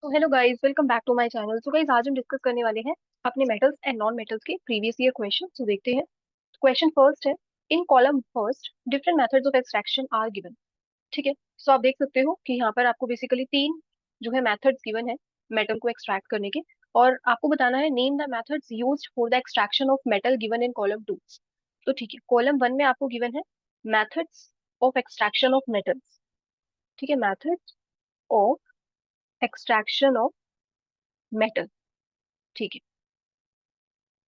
तो hello guys, welcome back to my channel. So guys, आज हम डिस्कस करने वाले हैं अपने मेटल्स एंड नॉन मेटल्स के प्रीवियस ईयर क्वेश्चन। तो देखते हैं। क्वेश्चन फर्स्ट है, in column first different methods of extraction are given. ठीक है। सो आप देख सकते हो कि यहाँ पर आपको बेसिकली तीन जो है मेथड्स गिवन है मेटल को एक्सट्रैक्ट करने के, और आपको बताना है name the methods used for the extraction of metal given in column to. तो ठीक है, कॉलम वन में आपको गिवन है methods of extraction of metals. ठीक है, methods of extraction of metal. ठीक है।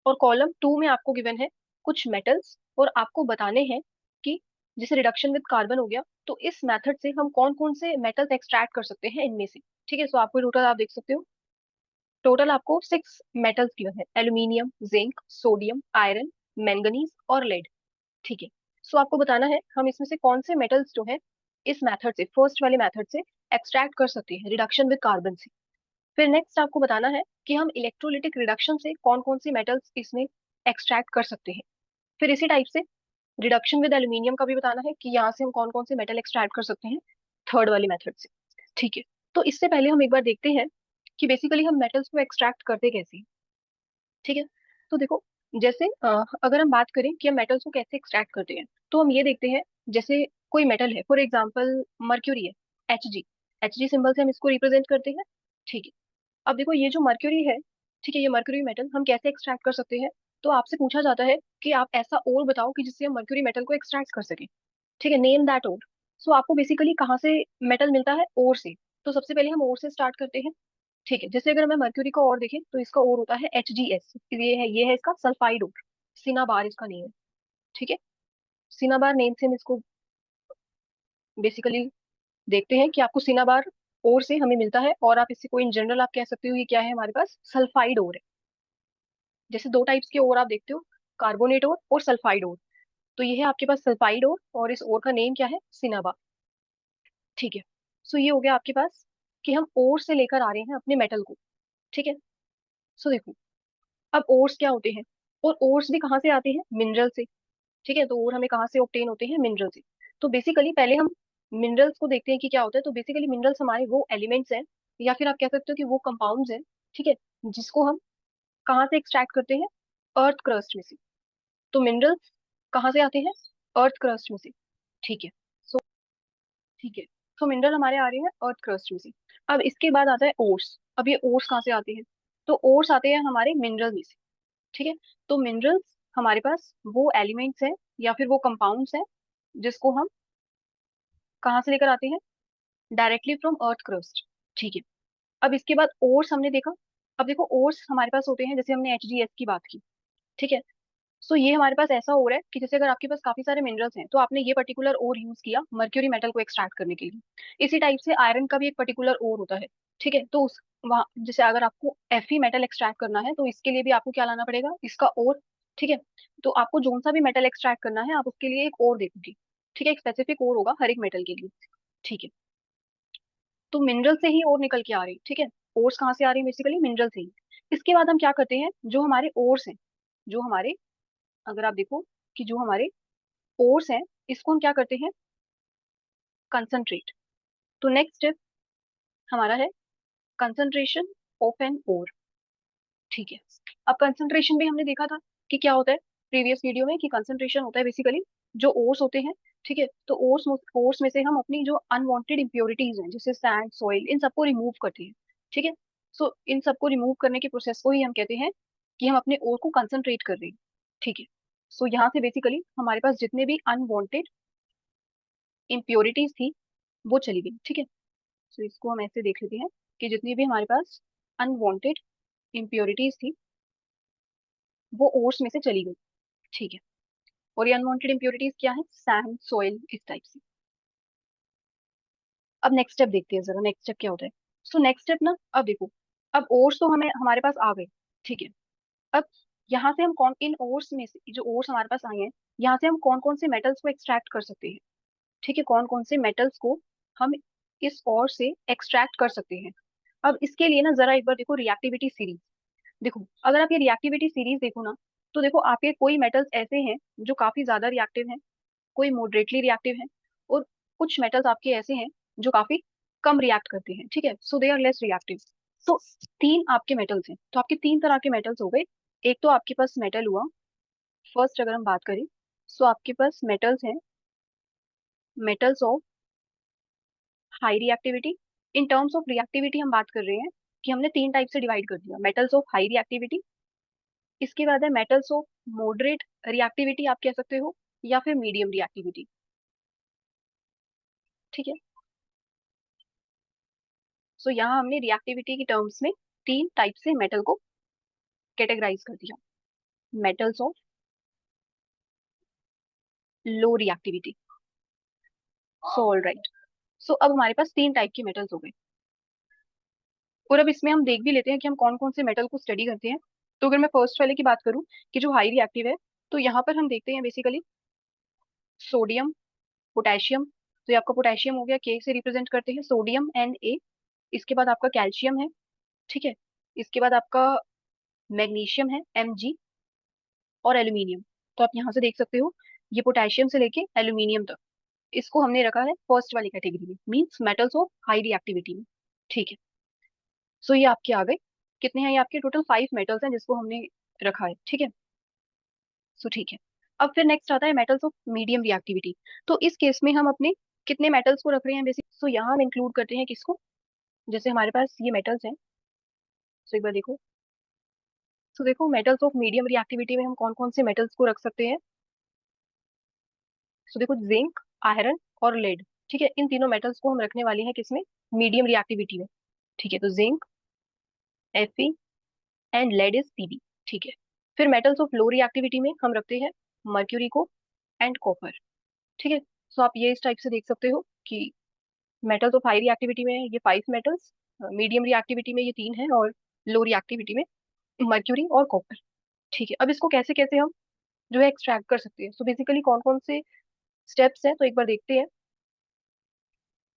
और कॉलम टू में आपको गिवन है कुछ मेटल्स, और आपको बताने हैं कि जैसे रिडक्शन विद कार्बन हो गया, तो इस मेथड से हम कौन कौन से मेटल्स एक्सट्रैक्ट कर सकते हैं इनमें से। ठीक है। सो आपको टोटल आप देख सकते हो, टोटल आपको 6 मेटल्स गिवन है, aluminium, zinc, sodium, iron, manganese और लेड। ठीक है। सो आपको बताना है हम इसमें से कौन से मेटल्स जो है इस मेथड से, फर्स्ट वाले मेथड से एक्सट्रैक्ट कर सकते हैं रिडक्शन विद कार्बन से। फिर नेक्स्ट आपको बताना है कि हम इलेक्ट्रोलिटिक रिडक्शन से कौन कौन सी मेटल्स इसमें एक्सट्रैक्ट कर सकते हैं। फिर इसी टाइप से रिडक्शन विद एल्यूमिनियम का भी बताना है कि यहाँ से हम कौन कौन से मेटल एक्सट्रैक्ट कर सकते हैं थर्ड वाली मेथड से। ठीक है। तो इससे पहले हम एक बार देखते हैं कि बेसिकली हम मेटल्स को एक्सट्रैक्ट करते कैसे हैं। ठीक है। तो देखो, जैसे अगर हम बात करें कि हम मेटल्स को कैसे एक्सट्रैक्ट करते हैं, तो हम ये देखते हैं। जैसे कोई मेटल है, फॉर एग्जाम्पल मर्क्यूरी है, Hg। Hg सिंबल से हम इसको रिप्रेजेंट करते हैं। ठीक है। अब देखो, ये जो मर्क्यूरी है, ठीक है, ये मर्क्यूरी मेटल हम कैसे एक्सट्रैक्ट कर सकते हैं। तो आपसे पूछा जाता है कि आप ऐसा और बताओ कि जिससे हम मर्क्यूरी मेटल को एक्सट्रैक्ट कर सके। ठीक है, नेम दैट ओर। सो आपको बेसिकली कहाँ से मेटल मिलता है, ओर से। तो सबसे पहले हम ओर से स्टार्ट करते हैं। ठीक है। जैसे अगर हमें मर्क्यूरी का और देखें तो इसका और होता है HgS। ये है इसका सल्फाइड ओर, सिनाबार इसका नेम है। ठीक है। सिनाबार नेम से हम इसको बेसिकली देखते हैं कि आपको सिनाबार ओर से हमें मिलता है, और आप इससे कोई इन जनरल आप कह सकते हो ये क्या है, हमारे पास सल्फाइड ओर है। जैसे दो टाइप्स के ओर आप देखते हो, कार्बोनेट ओर और सल्फाइड ओर। तो ये है आपके पास सल्फाइड ओर, और इस ओर का नेम क्या है, सिनाबा। ठीक है। सो ये हो गया आपके पास कि हम ओर से लेकर आ रहे हैं अपने मेटल को। ठीक है। सो देखो, अब ओर्स क्या होते हैं, और ओर्स भी कहाँ से आते हैं, मिनरल से। ठीक है। तो और हमें कहाँ से ऑब्टेन होते हैं, मिनरल से। तो बेसिकली पहले हम मिनरल्स को देखते हैं कि क्या होता है। तो बेसिकली मिनरल्स हमारे वो एलिमेंट्स हैं, या फिर आप कह सकते हो कि वो कंपाउंड्स हैं। ठीक है। जिसको हम कहाँ से एक्सट्रैक्ट करते हैं, अर्थ क्रस्ट में से। तो मिनरल्स कहाँ से आते हैं, अर्थ क्रस्ट में से। ठीक है। सो ठीक है। तो मिनरल हमारे आ रहे हैं अर्थ क्रस्ट में से। अब इसके बाद आता है ओर्स। अब ये ओर्स कहाँ से आते हैं, तो ओर्स आते हैं हमारे मिनरल में से। ठीक है। तो मिनरल्स हमारे पास वो एलिमेंट्स हैं, या फिर वो कंपाउंड्स हैं, जिसको हम कहाँ से लेकर आते हैं, डायरेक्टली फ्रॉम अर्थ क्रस्ट। ठीक है। अब इसके बाद ओर्स हमने देखा। अब देखो, ओर्स हमारे पास होते हैं, जैसे हमने HgS की बात की। ठीक है। सो ये हमारे पास ऐसा ओर है कि जैसे अगर आपके पास काफी सारे मिनरल्स हैं, तो आपने ये पर्टिकुलर ओर यूज किया मर्क्यूरी मेटल को एक्सट्रैक्ट करने के लिए। इसी टाइप से आयरन का भी एक पर्टिकुलर ओर होता है। ठीक है। तो उस वहाँ जैसे अगर आपको Fe मेटल एक्सट्रैक्ट करना है, तो इसके लिए भी आपको क्या लाना पड़ेगा, इसका ओर। ठीक है। तो आपको जोन सा भी मेटल एक्सट्रैक्ट करना है, आप उसके लिए एक ओर देखोगे। ठीक है, एक स्पेसिफिक ओर होगा हर एक मेटल के लिए। ठीक है। तो मिनरल से ही ओर निकल के आ रही। ठीक है। ओर्स कहाँ से आ रही है, बेसिकली मिनरल से ही। इसके बाद हम क्या करते हैं, जो हमारे ओर्स हैं, जो हमारे, अगर आप देखो कि जो हमारे ओर्स हैं, इसको हम क्या करते हैं, कंसंट्रेट। तो नेक्स्ट स्टेप हमारा है कंसंट्रेशन ऑफ एन ओर। ठीक है। अब कंसंट्रेशन भी हमने देखा था कि क्या होता है प्रीवियस वीडियो में, कि कंसंट्रेशन होता है बेसिकली जो ओर्स होते हैं। ठीक है। तो ओर्स ओर्स में से हम अपनी जो अनवांटेड इंप्योरिटीज हैं, जैसे सैंड, सॉइल, इन सबको रिमूव करते हैं। ठीक है। सो इन सबको रिमूव करने के प्रोसेस को ही हम कहते हैं कि हम अपने ओर को कंसंट्रेट कर रहे हैं। ठीक है। सो यहाँ से बेसिकली हमारे पास जितने भी अनवांटेड इंप्योरिटीज थी वो चली गई। ठीक है। सो इसको हम ऐसे देख लेते हैं कि जितनी भी हमारे पास अनवांटेड इंप्योरिटीज थी वो ओर्स में से चली गई। ठीक है। और ये अनवांटेड इंप्योरिटीज क्या है, सैंड, सॉइल, इस टाइप से। अब नेक्स्ट स्टेप देखते हैं जरा, नेक्स्ट स्टेप क्या होता है। सो नेक्स्ट स्टेप ना, अब देखो, अब ओर्स तो हमें हमारे पास आ गए। ठीक है। अब यहाँ से हम कौन, इन ओर्स में से जो ओर्स हमारे पास आए हैं, यहाँ से हम कौन कौन से मेटल्स को एक्सट्रैक्ट कर सकते हैं। ठीक है, कौन कौन से मेटल्स को हम इस ओर से एक्सट्रैक्ट कर सकते हैं। अब इसके लिए ना जरा एक बार देखो रिएक्टिविटी सीरीज। देखो, अगर आप ये रिएक्टिविटी सीरीज देखो ना, तो देखो आपके कोई मेटल्स ऐसे हैं जो काफी ज्यादा रिएक्टिव हैं, कोई मॉडरेटली रिएक्टिव हैं, और कुछ मेटल्स आपके ऐसे हैं जो काफी कम रिएक्ट करते हैं। ठीक है। सो दे आर लेस रिएक्टिव। तो तीन आपके मेटल्स हैं, तो आपके तीन तरह के मेटल्स हो गए। एक तो आपके पास मेटल हुआ, फर्स्ट अगर हम बात करें, सो आपके पास मेटल्स हैं, metals of high reactivity. In terms of reactivity हम बात कर रहे हैं कि हमने तीन टाइप से डिवाइड कर दिया, मेटल्स ऑफ हाई रिएक्टिविटी, इसके बाद है मेटल्स ऑफ मॉडरेट रिएक्टिविटी आप कह सकते हो, या फिर मीडियम रिएक्टिविटी। ठीक है, सो यहाँ हमने रिएक्टिविटी की टर्म्स में तीन टाइप से मेटल को कैटेगराइज कर दिया, metals of low reactivity. So all right, so अब हमारे पास तीन टाइप के मेटल्स हो गए, और अब इसमें हम देख भी लेते हैं कि हम कौन कौन से मेटल को स्टडी करते हैं। तो अगर मैं फर्स्ट वाले की बात करूं कि जो हाई रिएक्टिव है, तो यहाँ पर हम देखते हैं बेसिकली सोडियम, पोटेशियम। तो ये आपका पोटेशियम हो गया, के से रिप्रेजेंट करते हैं सोडियम Na। इसके बाद आपका कैल्शियम है, ठीक है। इसके बाद आपका मैग्नीशियम है, Mg। और एल्यूमिनियम, तो आप यहाँ से देख सकते हो ये पोटेशियम से लेके एल्यूमिनियम तक, इसको हमने रखा है फर्स्ट वाली कैटेगरी में, means metals of high reactivity में। ठीक है, सो ये आपके आ गए, कितने हैं ये आपके, टोटल 5 मेटल्स हैं जिसको हमने रखा है। ठीक है, सो ठीक है। अब फिर नेक्स्ट आता है मेटल्स ऑफ मीडियम रिएक्टिविटी। तो इस केस में हम अपने कितने मेटल्स को रख रहे हैं बेसिक, सो यहाँ हम इंक्लूड करते हैं किसको, जैसे हमारे पास ये मेटल्स हैं, सो एक बार देखो। सो देखो मेटल्स ऑफ मीडियम रिएक्टिविटी में हम कौन कौन से मेटल्स को रख सकते हैं। सो देखो जिंक, आयरन और लेड। ठीक है, इन तीनों मेटल्स को हम रखने वाले हैं किसमें, मीडियम रिएक्टिविटी में। ठीक है, तो zinc, Fe and lead is Pb। ठीक है, फिर मेटल्स ऑफ लो रिएक्टिविटी में हम रखते हैं मर्क्यूरी को एंड कॉपर। ठीक है, सो आप ये इस टाइप से देख सकते हो कि मेटल्स ऑफ हाई रिएक्टिविटी में ये 5 मेटल्स, मीडियम रिएक्टिविटी में ये तीन है, और लो रिएक्टिविटी में मर्क्यूरी और कॉपर। ठीक है, अब इसको कैसे कैसे हम जो है एक्सट्रैक्ट कर सकते हैं, सो बेसिकली कौन कौन से स्टेप्स हैं तो एक बार देखते हैं।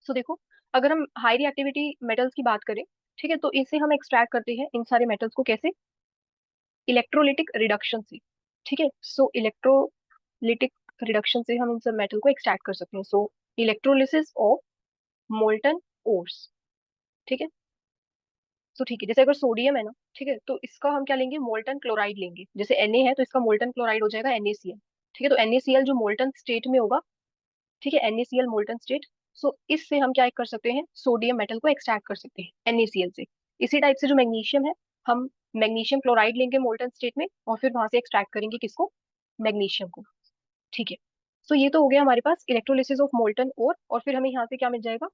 सो देखो, अगर हम हाई रिएक्टिविटी मेटल्स की बात करें, ठीक है, तो इसे हम एक्सट्रैक्ट करते हैं इन सारे मेटल्स को कैसे, इलेक्ट्रोलिटिक रिडक्शन से। ठीक है, सो इलेक्ट्रोलिटिक रिडक्शन से हम इन सब मेटल को एक्सट्रैक्ट कर सकते हैं। सो इलेक्ट्रोलिसिस ऑफ मोल्टन ओर्स। ठीक है, तो ठीक है, जैसे अगर सोडियम है ना, ठीक है, तो इसका हम क्या लेंगे, मोल्टन क्लोराइड लेंगे। जैसे Na है तो इसका मोल्टन क्लोराइड हो जाएगा NaCl। ठीक है, तो NaCl जो मोल्टन स्टेट में होगा, ठीक है, NaCl मोल्टन स्टेट। सो इससे हम क्या कर सकते हैं, सोडियम मेटल को एक्सट्रैक्ट कर सकते हैं NaCl से। इसी टाइप से जो मैग्नीशियम है, हम मैग्नीशियम क्लोराइड लेंगे मोल्टन स्टेट में, और फिर वहां से एक्सट्रैक्ट करेंगे किसको, मैग्नीशियम को। ठीक है, तो ये तो हो गया हमारे पास इलेक्ट्रोलिसिस ऑफ मोल्टन और फिर हमें यहाँ से क्या मिल जाएगा,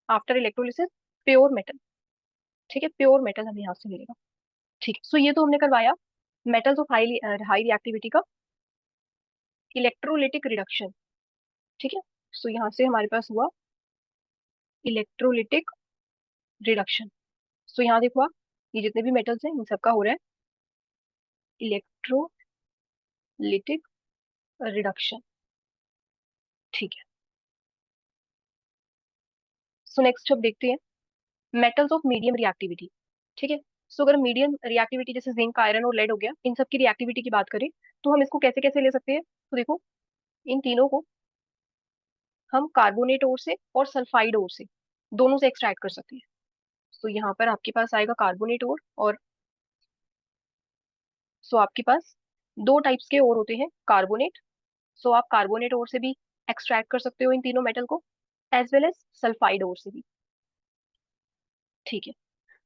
आफ्टर इलेक्ट्रोलिसिस प्योर मेटल। ठीक है, प्योर मेटल हमें यहाँ से मिलेगा। ठीक है, सो ये तो हमने करवाया metals of high high reactivity का इलेक्ट्रोलिटिक रिडक्शन। ठीक है, सो यहाँ से हमारे पास हुआ इलेक्ट्रोलिटिक रिडक्शन। सो यहाँ देखो आप, ये जितने भी मेटल्स हैं इन सबका हो रहा है इलेक्ट्रोलिटिक रिडक्शन। ठीक है, सो नेक्स्ट अब देखते हैं मेटल्स ऑफ मीडियम रिएक्टिविटी। ठीक है, सो अगर मीडियम रिएक्टिविटी जैसे जिंक, आयरन और लेड हो गया, इन सब की रिएक्टिविटी की बात करें, तो हम इसको कैसे कैसे ले सकते हैं। तो देखो, इन तीनों को हम कार्बोनेट ओर से और सल्फाइड ओर से, दोनों से एक्सट्रैक्ट कर सकते हैं। तो यहाँ पर आपके पास आएगा कार्बोनेट ओर, और सो आपके पास दो टाइप्स के ओर होते हैं कार्बोनेट। सो आप कार्बोनेट ओर से भी एक्सट्रैक्ट कर सकते हो इन तीनों मेटल को, as well as sulphide ore से भी। ठीक है,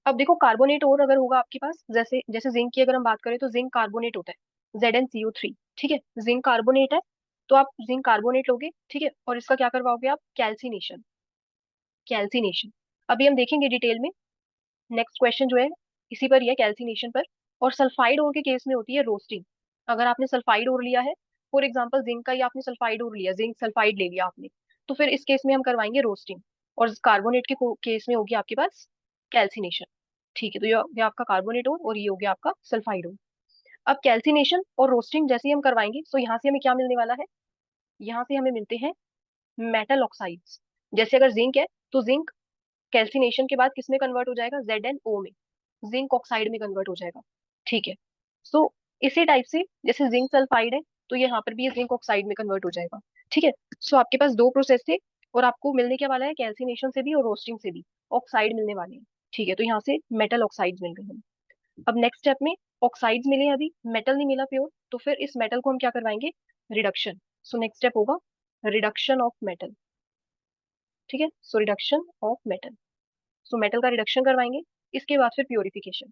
अब देखो कार्बोनेट ओर अगर होगा आपके पास, जैसे जैसे जिंक की अगर हम बात करें तो जिंक कार्बोनेट होता है ZnCO3। ठीक है, जिंक कार्बोनेट है, तो आप जिंक कार्बोनेट लोगे, ठीक है, और इसका क्या करवाओगे आप, कैल्सिनेशन। कैल्सिनेशन अभी हम देखेंगे डिटेल में, नेक्स्ट क्वेश्चन जो है इसी पर ही है, कैल्सिनेशन पर। और सल्फाइड ओर के केस में होती है रोस्टिंग। अगर आपने सल्फाइड ओर लिया है, फॉर एग्जांपल जिंक का ही आपने सल्फाइड ओर लिया, जिंक सल्फाइड ले लिया आपने, तो फिर इस केस में हम करवाएंगे रोस्टिंग। और कार्बोनेट के केस में होगी आपके पास कैल्सिनेशन। ठीक है, तो ये हो गया आपका कार्बोनेट ओर, और ये हो गया आपका सल्फाइड ओर। अब कैल्सिनेशन और रोस्टिंग जैसे ही हम करवाएंगे, तो यहाँ से हमें क्या मिलने वाला है, यहाँ से हमें मिलते हैं मेटल ऑक्साइड्स। जैसे अगर जिंक है, तो जिंक कैल्सिनेशन के बाद किस में कन्वर्ट हो जाएगा, ZnO में, जिंक ऑक्साइड में कन्वर्ट हो जाएगा। ठीक है, सो इसी टाइप से जैसे जिंक सल्फाइड है, तो यहाँ पर भी ये जिंक ऑक्साइड में कन्वर्ट हो जाएगा। ठीक है, सो आपके पास दो प्रोसेस थे, और आपको मिलने क्या वाला है, कैल्सिनेशन से भी और रोस्टिंग से भी ऑक्साइड मिलने वाले हैं। ठीक है, तो यहाँ से मेटल ऑक्साइड्स मिल गए हमें। अब नेक्स्ट स्टेप में ऑक्साइड्स मिले हैं, अभी मेटल नहीं मिला प्योर, तो फिर इस मेटल को हम क्या करवाएंगे, रिडक्शन। सो नेक्स्ट स्टेप होगा रिडक्शन ऑफ मेटल। ठीक है, so reduction of metal, so metal का रिडक्शन करवाएंगे। इसके बाद फिर प्योरिफिकेशन।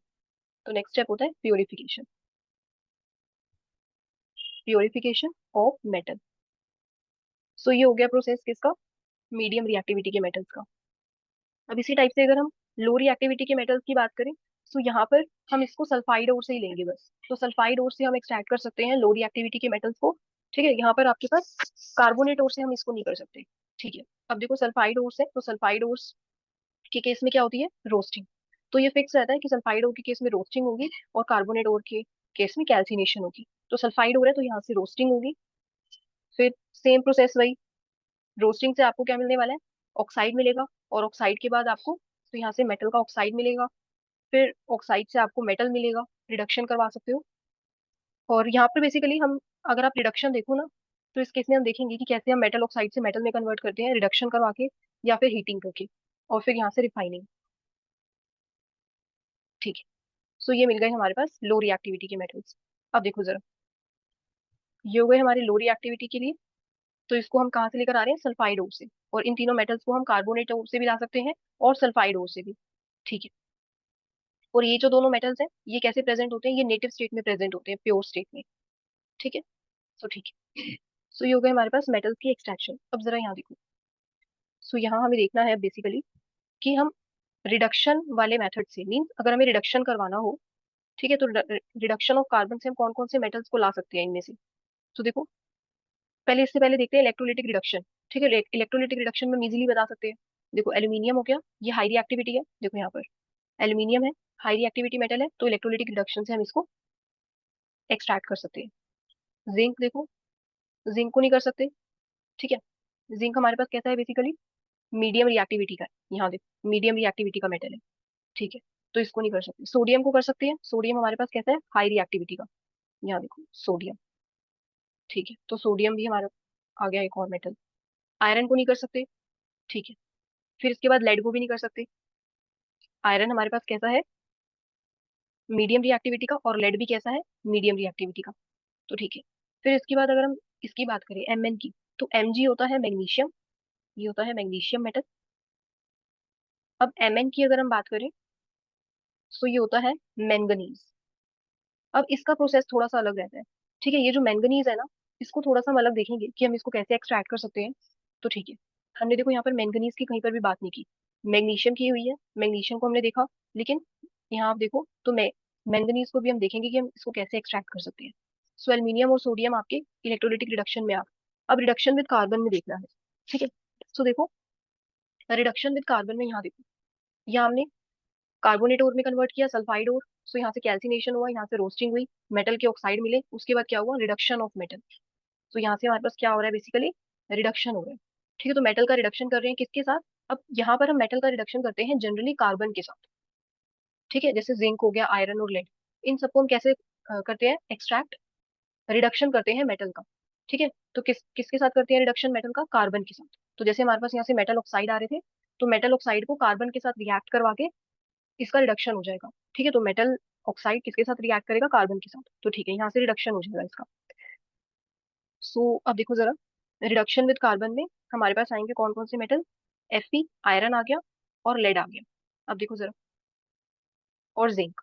तो नेक्स्ट स्टेप होता है प्योरिफिकेशन, प्योरिफिकेशन ऑफ मेटल। सो ये हो गया प्रोसेस किसका, मीडियम रिएक्टिविटी के मेटल्स का। अब इसी टाइप से अगर हम लो रिएक्टिविटी के मेटल्स की बात करें, तो यहाँ पर हम इसको सल्फाइड ओर से ही लेंगे बस। तो सल्फाइड ओर से हम एक्सट्रैक्ट कर सकते हैं लो रिएक्टिविटी के मेटल्स को। ठीक है, यहाँ पर आपके पास कार्बोनेट ओर से हम इसको नहीं कर सकते। ठीक है, अब देखो सल्फाइड ओर से, तो सल्फाइड ओर के केस में क्या होती है, रोस्टिंग। तो ये फिक्स रहता है कि सल्फाइड ओर के केस में रोस्टिंग होगी और कार्बोनेट ओर के केस में कैल्सिनेशन होगी। तो सल्फाइड ओर है तो यहाँ से रोस्टिंग होगी। फिर सेम प्रोसेस वही, रोस्टिंग से आपको क्या मिलने वाला है, ऑक्साइड मिलेगा। और ऑक्साइड के बाद आपको तो यहाँ से मेटल का ऑक्साइड मिलेगा। फिर ऑक्साइड से आपको मेटल मिलेगा, रिडक्शन करवा सकते हो। और यहाँ पर बेसिकली हम, अगर आप रिडक्शन देखो ना, तो इस केस में हम देखेंगे कि कैसे हम मेटल ऑक्साइड से मेटल में कन्वर्ट करते हैं, रिडक्शन करवा के या फिर हीटिंग करके, और फिर यहाँ से रिफाइनिंग। ठीक है, सो ये मिल गए हमारे पास लो रिएक्टिविटी के मेटल्स। अब देखो जरा, ये हो गए हमारे लो रिएक्टिविटी के लिए। तो इसको हम कहाँ से लेकर आ रहे हैं, सल्फाइड ओर से। और इन तीनों मेटल्स को हम कार्बोनेट ओर से भी ला सकते हैं और सल्फाइड ओर से भी। ठीक है, और ये जो दोनों मेटल्स हैं ये कैसे प्रेजेंट होते हैं, ये नेटिव स्टेट में प्रेजेंट होते हैं, प्योर स्टेट में। ठीक है, सो ठीक है, सो ये हो गए हमारे पास मेटल्स की एक्सट्रैक्शन। अब जरा यहाँ देखो, सो यहाँ हमें देखना है बेसिकली कि हम रिडक्शन वाले मेथड से, मीन्स अगर हमें रिडक्शन करवाना हो, ठीक है, तो रिडक्शन ऑफ कार्बन से हम कौन कौन से मेटल्स को ला सकते हैं इनमें से। तो देखो, पहले इससे पहले देखते हैं इलेक्ट्रोलिटिक रिडक्शन। ठीक है, इलेक्ट्रोलिटिक रिडक्शन में इजीली बता सकते हैं। देखो एल्यूमिनियम हो गया, ये हाई रिएक्टिविटी है, देखो यहाँ पर एल्यूमिनियम है, हाई रिएक्टिविटी मेटल है, तो इलेक्ट्रोलिटिक रिडक्शन से हम इसको एक्सट्रैक्ट कर सकते हैं। जिंक देखो, जिंक को नहीं कर सकते। ठीक है, जिंक हमारे पास कैसा है बेसिकली, मीडियम रिएक्टिविटी का है, यहाँ देखो मीडियम रिएक्टिविटी का मेटल है। ठीक है, तो इसको नहीं कर सकते। सोडियम को कर सकते हैं, सोडियम हमारे पास कैसा है, हाई रिएक्टिविटी का, यहाँ देखो सोडियम। ठीक है, तो सोडियम भी हमारा आ गया एक और मेटल। आयरन को नहीं कर सकते। ठीक है, फिर इसके बाद लेड को भी नहीं कर सकते। आयरन हमारे पास कैसा है, मीडियम रिएक्टिविटी का, और लेड भी कैसा है, मीडियम रिएक्टिविटी का। तो ठीक है, फिर इसके बाद अगर हम इसकी बात करें Mn की, तो Mg होता है मैग्नीशियम, ये होता है मैग्नीशियम मेटल। अब Mn की अगर हम बात करें, तो ये होता है मैंगनीज। अब इसका प्रोसेस थोड़ा सा अलग रहता है। ठीक है, ये जो मैंगनीज है ना, इसको थोड़ा सा हम अलग देखेंगे कि हम इसको कैसे एक्सट्रैक्ट कर सकते हैं। तो ठीक है, हमने देखो यहाँ पर मैंगनीज की कहीं पर भी बात नहीं की, मैग्नीशियम की हुई है, मैग्नीशियम को हमने देखा। लेकिन यहाँ आप देखो तो मैंगनीज को भी हम देखेंगे कि हम इसको कैसे एक्सट्रैक्ट कर सकते हैं। सो एल्यूमिनियम और सोडियम आपके इलेक्ट्रोलिटिक रिडक्शन में आ, अब रिडक्शन विद कार्बन में देखना है। ठीक है, सो देखो रिडक्शन विद कार्बन में यहाँ देखो, यहाँ हमने कार्बोनेट ओर में कन्वर्ट किया, सल्फाइड ओर। सो यहाँ से कैल्सिनेशन हुआ, यहाँ से रोस्टिंग हुई, मेटल के ऑक्साइड मिले, उसके बाद क्या हुआ, रिडक्शन ऑफ मेटल। तो यहाँ से हमारे पास क्या हो रहा है बेसिकली, रिडक्शन हो रहा है। ठीक है, तो मेटल का रिडक्शन कर रहे हैं किसके साथ, अब यहाँ पर हम मेटल का रिडक्शन करते हैं जनरली कार्बन के साथ। ठीक है, जैसे जिंक हो गया, आयरन और लेड, इन सबको हम कैसे करते हैं एक्सट्रैक्ट, रिडक्शन करते हैं मेटल का। ठीक है, तो किसके साथ करते हैं रिडक्शन मेटल का, कार्बन के साथ। तो जैसे हमारे पास यहाँ से मेटल ऑक्साइड आ रहे थे, तो मेटल ऑक्साइड को कार्बन के साथ रिएक्ट करवा के इसका रिडक्शन हो जाएगा। ठीक है, तो मेटल ऑक्साइड किसके साथ रिएक्ट करेगा, कार्बन के साथ। तो ठीक है, यहाँ से रिडक्शन हो जाएगा इसका। सो अब देखो जरा, रिडक्शन विद कार्बन में हमारे पास आएंगे कौन कौन से मेटल, Fe, आयरन आ गया और लेड आ गया। अब देखो जरा, और जिंक।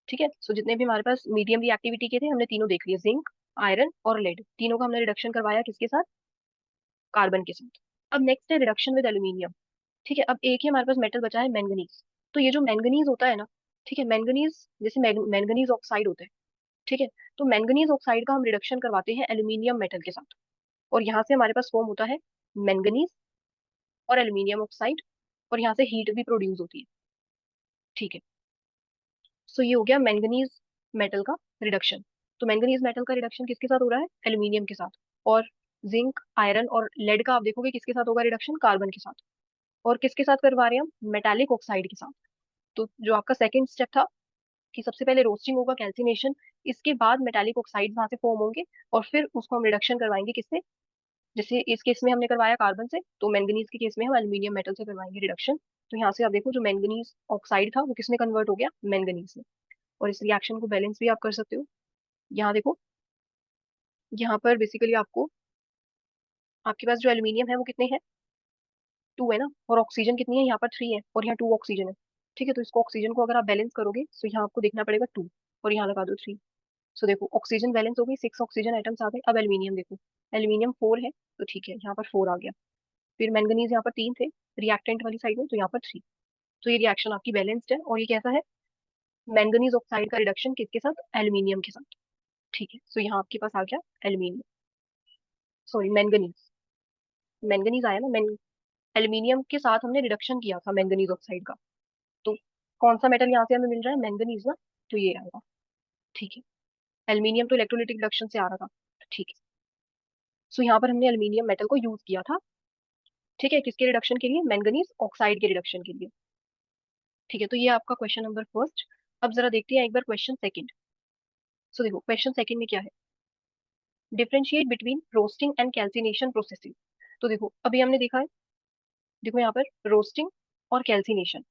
ठीक है, सो जितने भी हमारे पास मीडियम रिएक्टिविटी के थे हमने तीनों देख लिए, जिंक, आयरन और लेड, तीनों का हमने रिडक्शन करवाया किसके साथ, कार्बन के साथ। अब नेक्स्ट है रिडक्शन विद एल्यूमिनियम। ठीक है, अब एक ही हमारे पास मेटल बचा है मैंगनीज। तो ये जो मैंगनीज होता है ना, ठीक है, मैंगनीज जैसे मैंगनीज ऑक्साइड होता है। ठीक है, तो मैंगनीज ऑक्साइड का हम रिडक्शन करवाते हैं एल्यूमिनियम मेटल के साथ, और यहाँ से हमारे पास फॉर्म होता है मैंगनीज और एल्यूमिनियम ऑक्साइड, और यहाँ से हीट भी प्रोड्यूस होती है। ठीक है, सो ये हो गया मैंगनीज मेटल का रिडक्शन। तो मैंगनीज मेटल का रिडक्शन किसके साथ हो रहा है, एल्यूमिनियम के साथ। और जिंक, आयरन और लेड का आप देखोगे किसके साथ होगा रिडक्शन, कार्बन के साथ। और किसके साथ करवा रहे हैं हम, मेटालिक ऑक्साइड के साथ। तो जो आपका सेकंड स्टेप था कि सबसे पहले रोस्टिंग होगा, कैल्सिनेशन, इसके बाद मेटालिक ऑक्साइड वहां से फॉर्म होंगे, और फिर उसको हम रिडक्शन करवाएंगे किससे, जैसे इस केस में हमने करवाया कार्बन से, तो मैंगनीज के केस में हम एल्यूमिनियम मेटल से करवाएंगे रिडक्शन। तो यहाँ से आप देखो जो मैंगनीज ऑक्साइड था वो किसमें कन्वर्ट हो गया, मैंगनीज में। और इस रिएक्शन को बैलेंस भी आप कर सकते हो। यहाँ देखो, यहाँ पर बेसिकली आपको, आपके पास जो एल्यूमिनियम है वो कितने हैं, 2 है ना, और ऑक्सीजन कितनी है, यहाँ पर 3 है और यहाँ 2 ऑक्सीजन है। ठीक है, तो इसको ऑक्सीजन को अगर आप बैलेंस करोगे तो यहाँ आपको देखना पड़ेगा 2 और यहाँ लगा दो 3। सो देखो ऑक्सीजन बैलेंस हो गई, 6 ऑक्सीजन आइटम्स आ गए। अब एल्यूमिनियम देखो, एल्यूमिनियम 4 है, तो ठीक है यहाँ पर 4 आ गया। फिर मैंगनीज यहाँ पर 3 थे रिएक्टेंट वाली साइड में, तो यहाँ पर 3। तो ये रिएक्शन आपकी बैलेंस्ड है और ये कैसा है, मैंगनीज ऑक्साइड का रिडक्शन किसके साथ, एल्यूमिनियम के साथ। ठीक है, सो यहाँ आपके पास आ गया एल्यूमिनियम, सॉरी मैंगनीज, मैंगनीज आया ना, एल्यूमिनियम के साथ हमने रिडक्शन किया था मैंगनीज ऑक्साइड का। तो कौन सा मेटल यहाँ से हमें मिल रहा है, मैंगनीज ना, तो ये आएगा। ठीक है, एल्यूमिनियम तो इलेक्ट्रोलिटिक रिडक्शन से आ रहा था। ठीक है, सो यहाँ पर हमने एल्यूमिनियम मेटल को यूज किया था। ठीक है, किसके रिडक्शन के लिए, मैंगनीज ऑक्साइड के रिडक्शन के लिए। ठीक है, तो ये आपका क्वेश्चन नंबर फर्स्ट। अब जरा देखते हैं एक बार क्वेश्चन सेकंड। सो देखो क्वेश्चन सेकंड में क्या है, differentiate between roasting and calcination processing. तो देखो अभी हमने देखा है, देखो यहाँ पर रोस्टिंग और कैल्सिनेशन।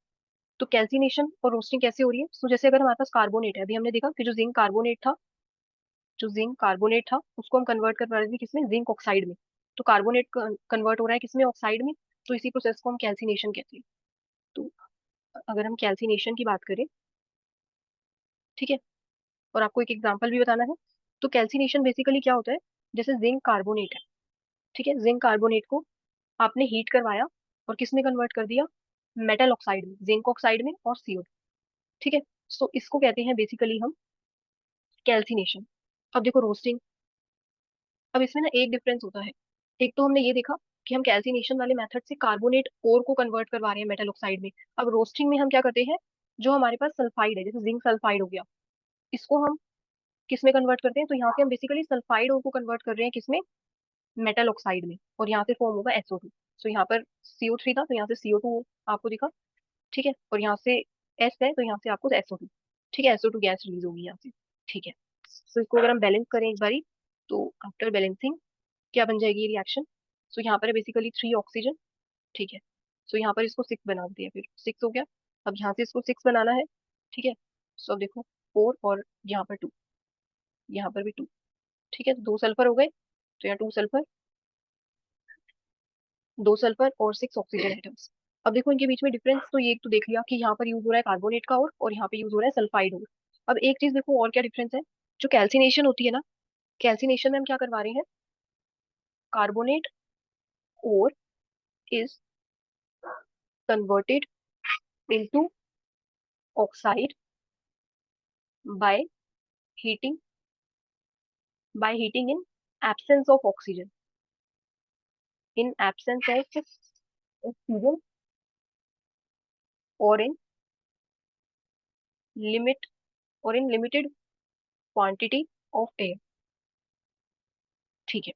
तो कैल्सिनेशन और रोस्टिंग कैसे हो रही है, तो जैसे अगर हमारे पास कार्बोनेट है, अभी हमने देखा कि जो जिंक कार्बोनेट था, जो जिंक कार्बोनेट था उसको हम कन्वर्ट कर पा रहे थे किसमें, जिंक ऑक्साइड में। तो कार्बोनेट कन्वर्ट हो रहा है किसमें, ऑक्साइड में। तो इसी प्रोसेस को हम कैल्सिनेशन कहते हैं। तो अगर हम कैल्सिनेशन की बात करें, ठीक है, और आपको एक एग्जांपल भी बताना है, तो कैल्सिनेशन बेसिकली क्या होता है, जैसे जिंक कार्बोनेट है, ठीक है, जिंक कार्बोनेट को आपने हीट करवाया और किस में कन्वर्ट कर दिया, मेटल ऑक्साइड में, जिंक ऑक्साइड में और CO। ठीक है, सो इसको कहते हैं बेसिकली हम कैल्सिनेशन। अब देखो रोस्टिंग, अब इसमें ना एक डिफरेंस होता है। एक तो हमने ये देखा कि हम कैल्सिनेशन वाले मेथड से कार्बोनेट ओर को कन्वर्ट करवा रहे हैं मेटल ऑक्साइड में। अब रोस्टिंग में हम क्या करते हैं, जो हमारे पास सल्फाइड है, जैसे जिंक सल्फाइड हो गया, इसको हम किस में कन्वर्ट करते हैं, तो यहाँ से हम बेसिकली सल्फाइड ओर को कन्वर्ट कर रहे हैं किसमें, मेटल ऑक्साइड में, और यहाँ से फॉर्म होगा SO2। सो यहाँ पर CO3 था तो यहाँ से CO2 आपको दिखा। ठीक है, और यहाँ से S है तो यहाँ से आपको SO2। ठीक है, SO2 गैस रिलीज होगी यहाँ से। ठीक है, तो इसको अगर हम बैलेंस करें एक बारी, तो आफ्टर बैलेंसिंग क्या बन जाएगी ये रिएक्शन। सो यहाँ पर है बेसिकली 3 ऑक्सीजन। ठीक है, सो यहाँ पर इसको 6 बना दिया, फिर 6 हो गया। अब यहाँ से इसको 6 बनाना है। ठीक है, सो अब देखो 4 और यहाँ पर 2, यहाँ पर भी 2। ठीक है, तो 2 सल्फर हो गए, तो यहाँ 2 सल्फर, 2 सल्फर और 6 ऑक्सीजन एटम्स। अब देखो इनके बीच में डिफरेंस, तो ये एक तो देख लिया कि यहाँ पर यूज हो रहा है कार्बोनेट का और यहाँ पे यूज हो रहा है सल्फाइड और। अब एक चीज देखो और क्या डिफरेंस है, जो कैल्सिनेशन होती है ना, कैल्सिनेशन में हम क्या करवा रहे हैं, कार्बोनेट और is converted into oxide by heating, by heating in absence of oxygen, in absence of oxygen और इन लिमिट, और in limited quantity of air. ठीक है,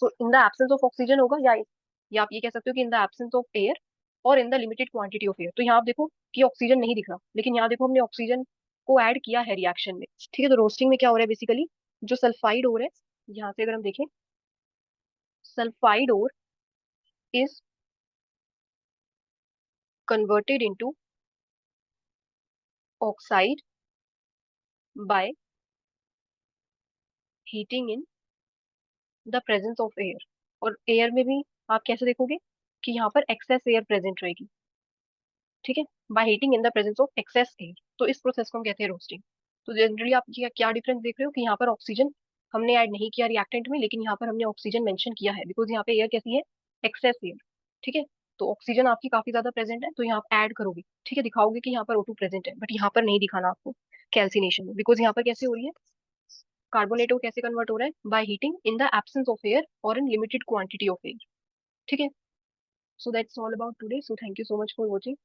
so in the absence of oxygen होगा, या आप ये कह सकते हो कि in the absence of air और in the limited quantity of air. तो यहाँ आप देखो कि ऑक्सीजन नहीं दिख रहा, लेकिन यहाँ देखो हमने ऑक्सीजन को ऐड किया है रिएक्शन में। ठीक है, तो रोस्टिंग में क्या हो रहा है बेसिकली, जो सल्फाइड ओर है, यहाँ से अगर हम देखें, sulphide ore is converted into oxide by heating in the presence of air. और एयर में भी आप कैसे देखोगे कि यहाँ पर एक्सेस एयर प्रेजेंट रहेगी। ठीक है, by heating in the presence of excess air, तो इस प्रोसेस को हम कहते हैं रोस्टिंग। तो जनरली आप ये क्या डिफरेंस देख रहे हो कि यहाँ पर ऑक्सीजन हमने ऐड नहीं किया रिएक्टेंट में, लेकिन यहाँ पर हमने ऑक्सीजन मेंशन किया है, बिकॉज यहाँ पे एयर कैसी है, एक्सेस एयर। ठीक है, तो ऑक्सीजन आपकी काफी ज्यादा प्रेजेंट है, तो यहाँ आप ऐड करोगे, ठीक है, दिखाओगे कि यहाँ पर O2 प्रेजेंट है, बट यहाँ पर नहीं दिखाना आपको कैल्सिनेशन में, बिकॉज यहाँ पर कैसे हो रही है, कार्बोनेट को कैसे कन्वर्ट हो रहा है, by heating in the absence of air और in limited quantity of air. ठीक है, so that's all about today, so thank you so much for watching.